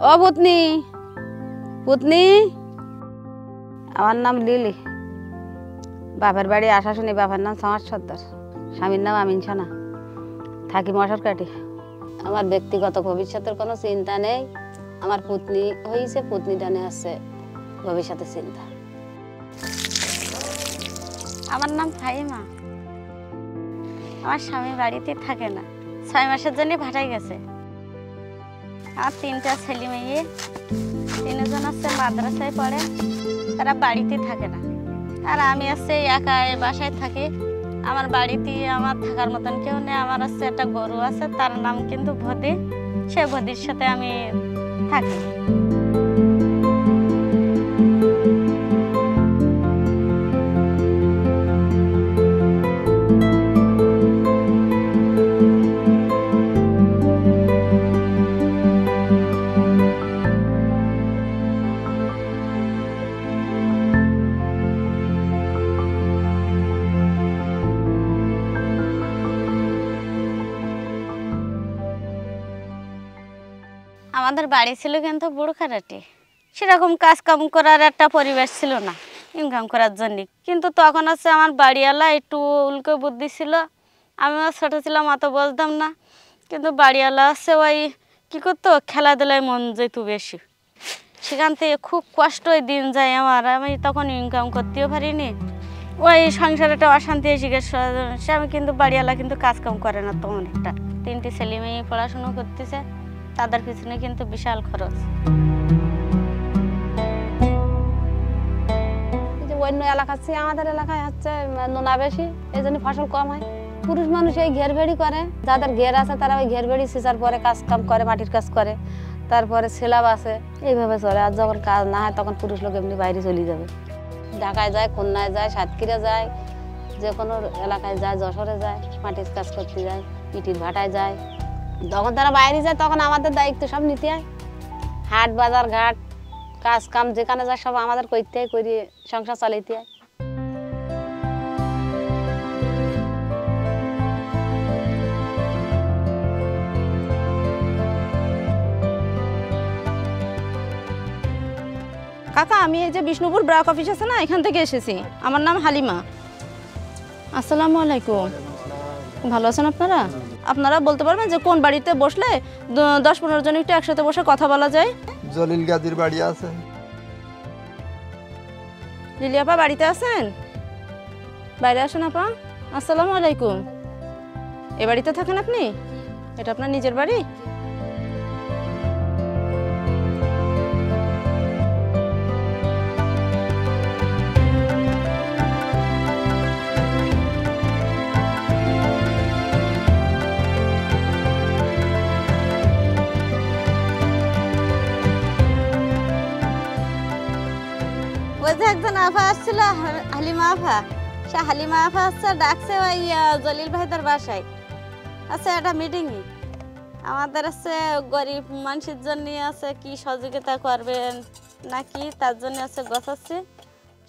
ও পুতনি, পুতনি, আমার নাম লিলি। বাপের বাড়ি আসা শুনি বাপের নাম সমাজ সর্দার, স্বামীর নাম আমিন সানা, থাকি মশারকাঠি। আমার ব্যক্তিগত ভবিষ্যতের কোনো চিন্তা নেই। আমার পুতনি হয়েছে, পুতনিটা নিয়ে আসছে ভবিষ্যতের চিন্তা। আমার নাম ফাহিমা। আমার স্বামী বাড়িতে থাকে না, 6 মাসের জন্য ভাটাই গেছে। আমার 3টা ছেলে মেয়ে, 3জন আছে মাদ্রাসায় পড়ে, তারা বাড়িতে থাকে না। আর আমি আছে একা বাসায় থাকি। আমার বাড়িতে আমার থাকার মতন কেউ নেই। আমার আছে একটা গরু আছে, তার নাম কিন্তু ভদি। সে ভদির সাথে আমি থাকি। আমাদের বাড়ি ছিল কিন্তু বুড়োখারাটি, সেরকম কাজ কাম করার একটা পরিবেশ ছিল না ইনকাম করার জন্য। কিন্তু তখন আছে আমার বাড়িওয়ালা একটু উল্টো বুদ্ধি ছিল। আমিও ছোটো ছিলাম, অত বুঝতাম না। কিন্তু বাড়িওয়ালা আছে ওই কী করতো, খেলাধুলায় মন যেত বেশি। সেখান থেকে খুব কষ্টই দিন যায় আমার। আমি তখন ইনকাম করতেও পারিনি, ওই সংসারে একটা অশান্তি এসে গেছে। আমি কিন্তু বাড়িওয়ালা কিন্তু কাজ কাম করে না তখন। একটা 3টে ছেলে মেয়ে পড়াশুনো করতেছে, তাদের পিছনে কিন্তু বিশাল খরচ। অন্য এলাকার চেয়ে আমাদের এলাকায় হচ্ছে নোনা বেশি, এই জন্য ফসল কম হয়। পুরুষ মানুষ এই ঘের বেড়ি করে, যাদের ঘের আছে তারা ওই ঘের বেড়ি সিঁচার পরে কাজ কাম করে, মাটির কাজ করে, তারপরে সেলাব আছে, এইভাবে চলে। আর যখন কাজ না হয় তখন পুরুষ লোক এমনি বাইরে চলে যাবে, ঢাকায় যায়, খুলনায় যায়, সাতক্ষীরা যায়, যে কোনো এলাকায় যায়, যশোরে যায়, মাটির কাজ করতে যায়, ইটির ভাটায় যায়। যখন তারা বাইরে যায় তখন আমাদের দায়িত্ব সব নিতে হয়। হাট বাজার ঘাট কাজ কাম যেখানে যায় সব আমাদের করতে হয়, করে সংসার চালাইতে হয়। কাকা, আমি এই যে বিষ্ণুপুর ব্রাক অফিস আছে না, এখান থেকে এসেছি। আমার নাম হালিমা। আসসালামু আলাইকুম। ভালো আছেন আপনারা? আপনারা বলতে পারবেন যে কোন বাড়িতে বসলে 10-15 জন একটু একসাথে বসে কথা বলা যায়? জলিল গাজীর বাড়ি আছে। লিলি আপা বাড়িতে আছেন? বাইরে আসেন আপা। আসসালামু আলাইকুম। এ বাড়িতে থাকেন আপনি? এটা আপনার নিজের বাড়ি? ওই যে একজন আফা আসছিল, হালিমা আফা। সে হালিমা আফা হচ্ছে ডাকছে ওই জলিল ভাইদের বাসায়, আছে একটা মিটিংয়ে। আমাদের আছে গরিব মানুষের জন্য আছে কি সহযোগিতা করবেন নাকি, তার জন্য আছে গছাচ্ছি।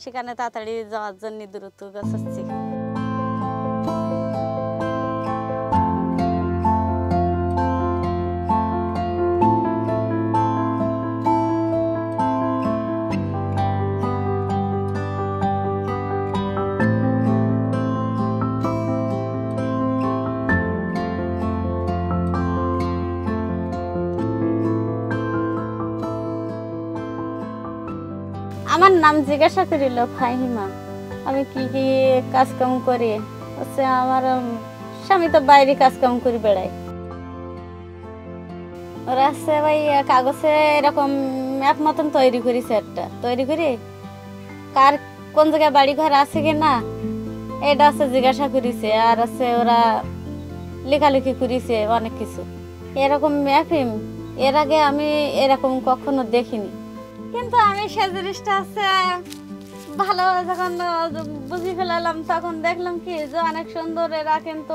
সেখানে তাড়াতাড়ি যাওয়ার জন্য দ্রুত গছাচ্ছি। আমার নাম জিজ্ঞাসা করিল ফাহিমা। আমি কি কি কাজ কাম করি? হচ্ছে আমার স্বামী তো বাইরে কাজ কাম করে বেড়ায়। ওরা আছে ভাই কাগজে এরকম ম্যাপ মতন তৈরি করেছে, একটা তৈরি করে কার কোন জায়গায় বাড়ি ঘর আছে কি না এটা আছে জিজ্ঞাসা করেছে। আর আছে ওরা লেখালেখি করেছে অনেক কিছু। এরকম ম্যাপিং এর আগে আমি এরকম কখনো দেখিনি। কিন্তু আমি সে জিনিসটা আছে ভালো যখন বুঝে ফেলালাম তখন দেখলাম কি যে অনেক সুন্দর। এরা কিন্তু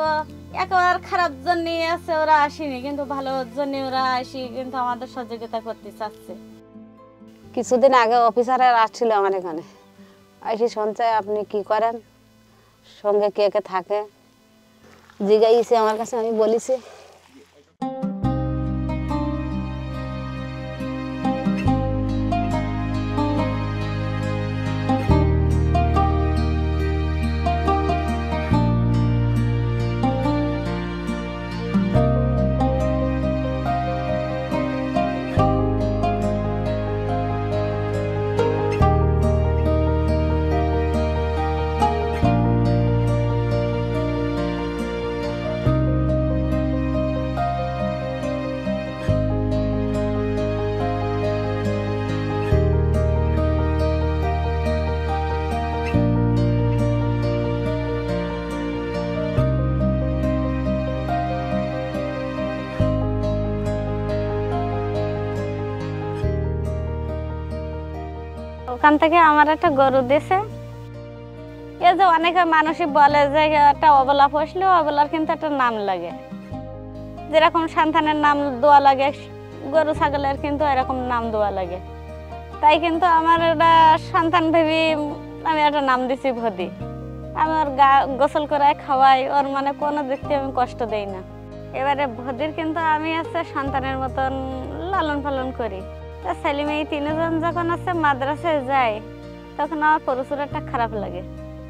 একেবারে খারাপ জন্য আছে ওরা আসেনি, কিন্তু ভালো জন্য ওরা আসি, কিন্তু আমাদের সহযোগিতা করতে চাচ্ছে। কিছুদিন আগে অফিসারের আসছিল আমার এখানে, এসে শুনছে আপনি কি করেন, সঙ্গে কে কে থাকে জিজ্ঞাসা আমার কাছে। আমি বলেছি ওখান থেকে আমার একটা গরু দিয়েছে। এই যে অনেকে মানুষই বলে যে একটা অবলা পুষলে অবলার কিন্তু একটা নাম লাগে, যেরকম সন্তানের নাম দেওয়া লাগে গরু ছাগলের কিন্তু এরকম নাম দেওয়া লাগে। তাই কিন্তু আমার ওটা সন্তান ভেবে আমি একটা নাম দিছি ভদি। আমি ওর গোসল করাই খাওয়াই, ওর মানে কোনো দিক থেকে আমি কষ্ট দেই না। এবারে ভদির কিন্তু আমি সন্তানের মতন লালন পালন করি। ছেলে মেয়ে তিনজন যখন মাদ্রাসায় যায় তখন আমার প্রচুর একটা খারাপ লাগে।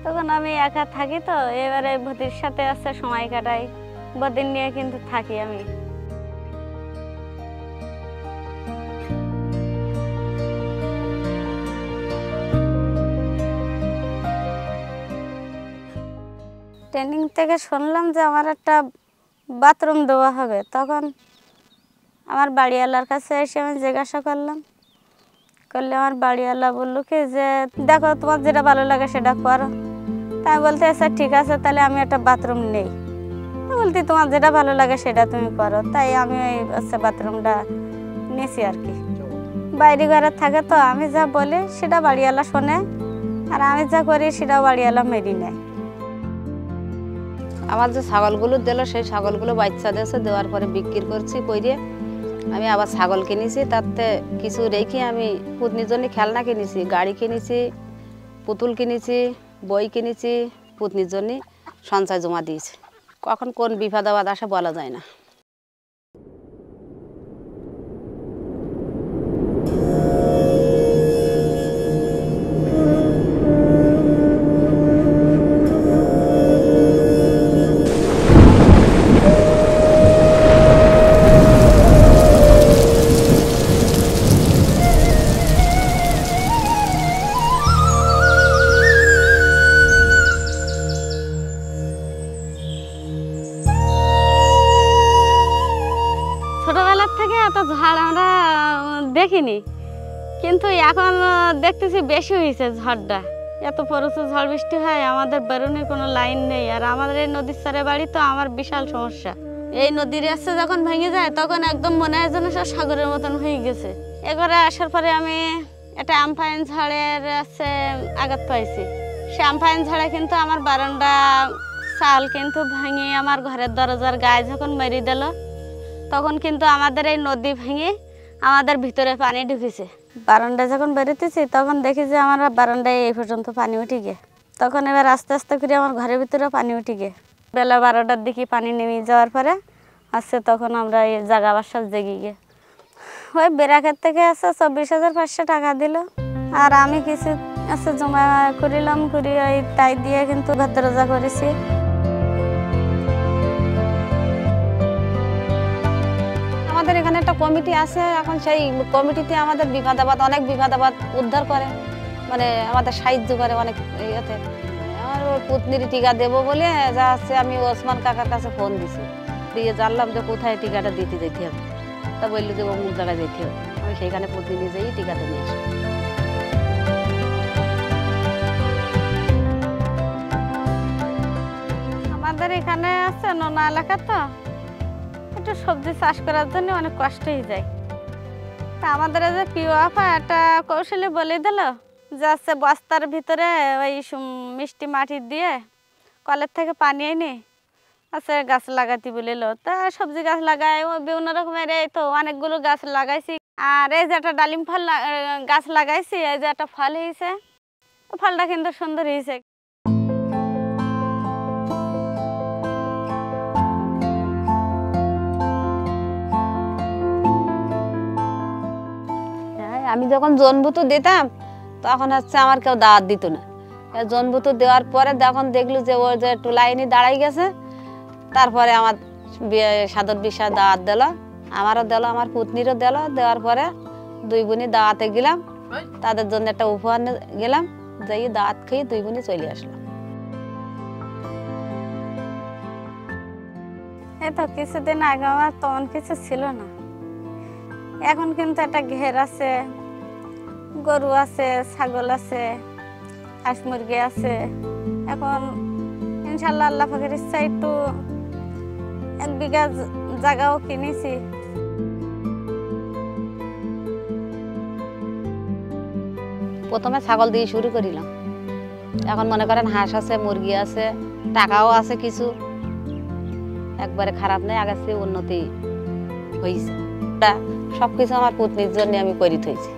তখন আমি একা থাকি, তো এবারে ভদির সাথে সময় কাটাই, ভদির নিয়ে কিন্তু থাকি আমি। ট্রেনিং থেকে শুনলাম যে আমার একটা বাথরুম দেওয়া হবে। তখন আমার বাড়িওয়ালার কাছে এসে আমি জিজ্ঞাসা করলে আমার বাড়িওয়ালা বললো কি যে দেখো তোমার যেটা ভালো লাগে সেটা করো। তাই বলতে আচ্ছা ঠিক আছে, তাহলে আমি একটা বাথরুম নেই। বলতে তোমার যেটা ভালো লাগে সেটা তুমি করো। তাই আমি ওই বাথরুমটা নিয়েছি আর কি। বাইরে ঘরে থাকে তো আমি যা বলি সেটা বাড়িওয়ালা শোনে, আর আমি যা করি সেটা বাড়িওয়ালা মেরি নেয়। আমার যে ছাগলগুলো দিল সেই ছাগলগুলো বাচ্চা দিয়েছে, দেওয়ার পরে বিক্রি করছি কইরে আমি আবার ছাগল কিনেছি। তাতে কিছু রেখে আমি পুতনির জন্য খেলনা কিনেছি, গাড়ি কিনেছি, পুতুল কিনেছি, বই কিনেছি, পুতনির জন্য সঞ্চয় জমা দিয়েছি। কখন কোন বিপদ আপদ আসে বলা যায় না। ছোটবেলার থেকে এত ঝড় আমরা দেখিনি, কিন্তু এখন দেখতেছি বেশি হয়েছে ঝড়টা। এত প্রচুর ঝড় বৃষ্টি হয়, আমাদের বেরোনোর কোনো লাইন নেই। আর আমাদের এই নদীর চারে বাড়ি, তো আমার বিশাল সমস্যা। এই নদীর রাস্তা যখন ভেঙে যায় তখন একদম মনে হয় যেন সব সাগরের মতন হয়ে গেছে। এবারে আসার পরে আমি একটা আমফান ঝড়ের আঘাত পাইছি। সে আমফান ঝড়ে কিন্তু আমার বারান্দা চাল কিন্তু ভেঙে আমার ঘরের দরজার গায়ে যখন মেরে দিল, তখন কিন্তু আমাদের এই নদী ভেঙে আমাদের ভিতরে পানি ঢুকেছে। বারান্দায় যখন বেরোতেছি তখন দেখি যে আমার বারান্দায় এই পর্যন্ত পানি উঠে গে। তখন এবার আস্তে আস্তে করে আমার ঘরের ভিতরে পানি উঠে গে। বেলা 12টার দিকে পানি নেমে যাওয়ার পরে তখন আমরা এই জাগা বাসার জেগে গে। ওই বেড়াঘাট থেকে 24,500 টাকা দিল, আর আমি কিছু জমা করিলাম, করি ওই তাই দিয়ে কিন্তু ঘর দরজা করেছি। আমাদের এখানে একটা কমিটি আছে, এখন সেই কমিটিতে আমাদের বিপদাবাদ অনেক বিপদাবাদ উদ্ধার করে, মানে আমাদের সাহায্য করে অনেক ইয়েতে। আমার ওই পুতনির টিকা দেবো বলে যা আছে আমি ওসমান কাকার কাছে ফোন দিছি, দিয়ে জানলাম যে কোথায় টিকাটা দিতে যেতে হবে। তা বললো যে অমুক জায়গায় যেতে হবে। আমি সেইখানে পুতনি নিজেই টিকাটা নিয়ে আসি। আমাদের এখানে আছে নোনা এলাকা, তো একটু সবজি চাষ করার জন্য অনেক কষ্ট হয়ে যায়। তা আমাদের যে প্রিয় আপা একটা কৌশলী বলে দিল যে বস্তার ভিতরে ওই মিষ্টি মাটি দিয়ে কলের থেকে পানি এনে গাছ লাগাতে বলিল। তা সবজি গাছ লাগাই, ও বিভিন্ন রকমের এই তো অনেকগুলো গাছ লাগাইছি। আর এই যে একটা ডালিম ফল গাছ লাগাইছি, এই যে একটা ফল হয়েছে, ফলটা কিন্তু সুন্দর হয়েছে। আমি যখন জন্মভূত দিতাম তখন আমার কেউ দাওয়াত দিত না। জন্মভূত দেওয়ার পরে যখন দেখলো যে ও যে একটু লাইনে দাঁড়াই গেছে, তারপরে আমার সাদর বিশ্বাস দাওয়াত দিল, আমারও দিল, আমার পুতনিরও দিল। দেওয়ার পরে দুই বোনই দাওয়াতে গেলাম, তাদের জন্য একটা উপহার গেলাম, যাই দাওয়াত খেয়ে দুই বোনই চলে আসলাম। এই তো কিছুদিন আগে আমার তেমন কিছু ছিল না, এখন কিন্তু একটা ঘের আছে, গরু আছে, ছাগল আছে, হাঁস মুরগি আছে। এখন ইনশাল্লাহ আল্লাহ পাকের ইচ্ছা একটু 1 বিঘা জায়গাও কিনেছি। প্রথমে ছাগল দিয়ে শুরু করিলাম, এখন মনে করেন হাঁস আছে, মুরগি আছে, টাকাও আছে কিছু, একবারে খারাপ নেই, আগের চেয়ে উন্নতি হয়েছে। সবকিছু আমার পুতনির জন্য আমি করে থইছি।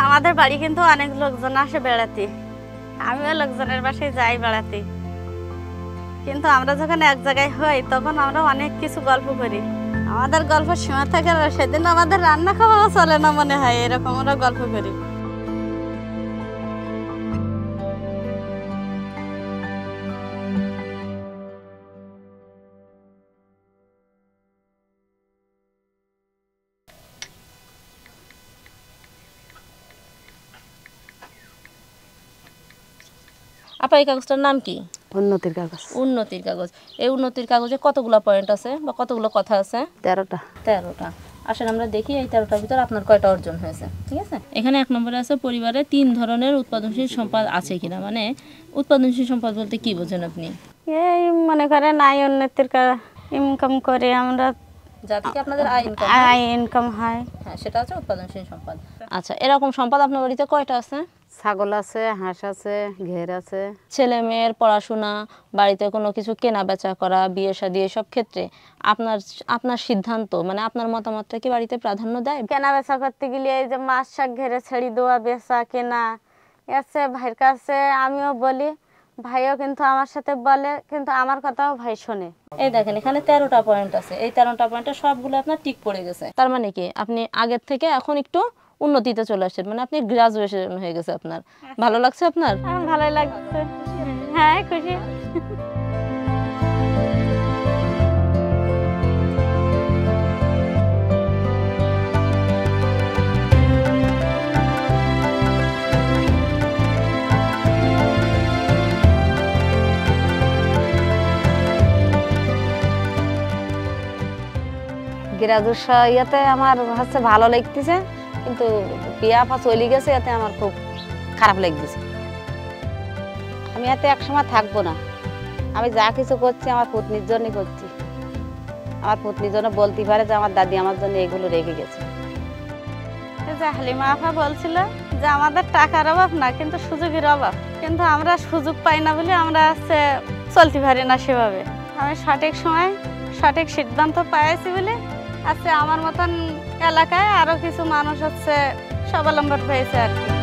আমাদের বাড়ি কিন্তু অনেক লোকজন আসে বেড়াতে, আমিও লোকজনের বাসায় যাই বেড়াতে, কিন্তু আমরা যখন এক জায়গায় হই তখন আমরা অনেক কিছু গল্প করি। আমাদের গল্প সীমা থাকে না, সেদিন আমাদের রান্না খাওয়াও চলে না মনে হয়, এরকম আমরা গল্প করি। আপা এই কাগজটার নাম কি? উন্নতির কাগজ। উন্নতির কাগজ। এই উন্নতির কাগজে কতগুলো পয়েন্ট আছে বা কতগুলো কথা আছে? 13টা। 13টা। আসলে আমরা দেখি এই 13টার ভিতর আপনার কয়টা অর্জন হয়েছে। ঠিক আছে, এখানে 1 নম্বরে আছে পরিবারে 3 ধরনের উৎপাদনশীল সম্পদ আছে কিনা। মানে উৎপাদনশীল সম্পদ বলতে কি বোঝেন আপনি? এই মনে করেন আয় উন্নতির ইনকাম করে আমরা, যা থেকে আপনাদের আয় ইনকাম হয়, হ্যাঁ সেটা হচ্ছে উৎপাদনশীল সম্পদ। আচ্ছা, এরকম সম্পদ আপনার বাড়িতে কয়টা আছে? ছাগল আছে, হাঁস আছে, ঘের আছে। ছেলে মেয়ের পড়াশোনা, বাড়িতে কোনো কিছু কেনা বেচা করা, বিয়ে শাদী, এসব ক্ষেত্রে আপনার সিদ্ধান্ত মানে আপনার মতামতটা কি বাড়িতে প্রাধান্য দেয়? কেনা বেচা করতে গেলে এই যে মাছ শাক ঘেরে ছেড়ে দেওয়া, বেচা কেনা আছে ভাইয়ের কাছে, আমিও বলি, ভাইও কিন্তু আমার সাথে বলে, কিন্তু আমার কথাও ভাই শোনে। এই দেখেন এখানে 13টা পয়েন্ট আছে, এই 13টা পয়েন্টে সবগুলো আপনার টিক পড়ে গেছে। তার মানে কি আপনি আগের থেকে এখন একটু উন্নতিতে চলে আসছেন, মানে আপনি গ্রাজুয়েশন হয়ে গেছে আপনার। ভালো লাগছে আপনার? ভালোই লাগছে, হ্যাঁ খুশি। গ্রাজুয়েশন ইয়াতে আমার হচ্ছে ভালো লাগতেছে, কিন্তু বিয়া পা চলে গেছে, এতে আমার খুব খারাপ লাগতেছে। আমি এতে একসময় থাকবো না। আমি যা কিছু করছি আমার পুতনির জন্যই করছি। আমার পুতনির জন্য বলতে পারে যে আমার দাদি আমার জন্য এগুলো রেখে গেছে। যে হালিমা আপা বলছিল যে আমাদের টাকার অভাব না, কিন্তু সুযোগের অভাব, কিন্তু আমরা সুযোগ পাই না বলে আমরা চলতে পারি না সেভাবে। আমি সঠিক সময় সঠিক সিদ্ধান্ত পাইছি বলে আমার মতন এলাকায় আরো কিছু মানুষ স্বাবলম্বন হয়েছে আর কি।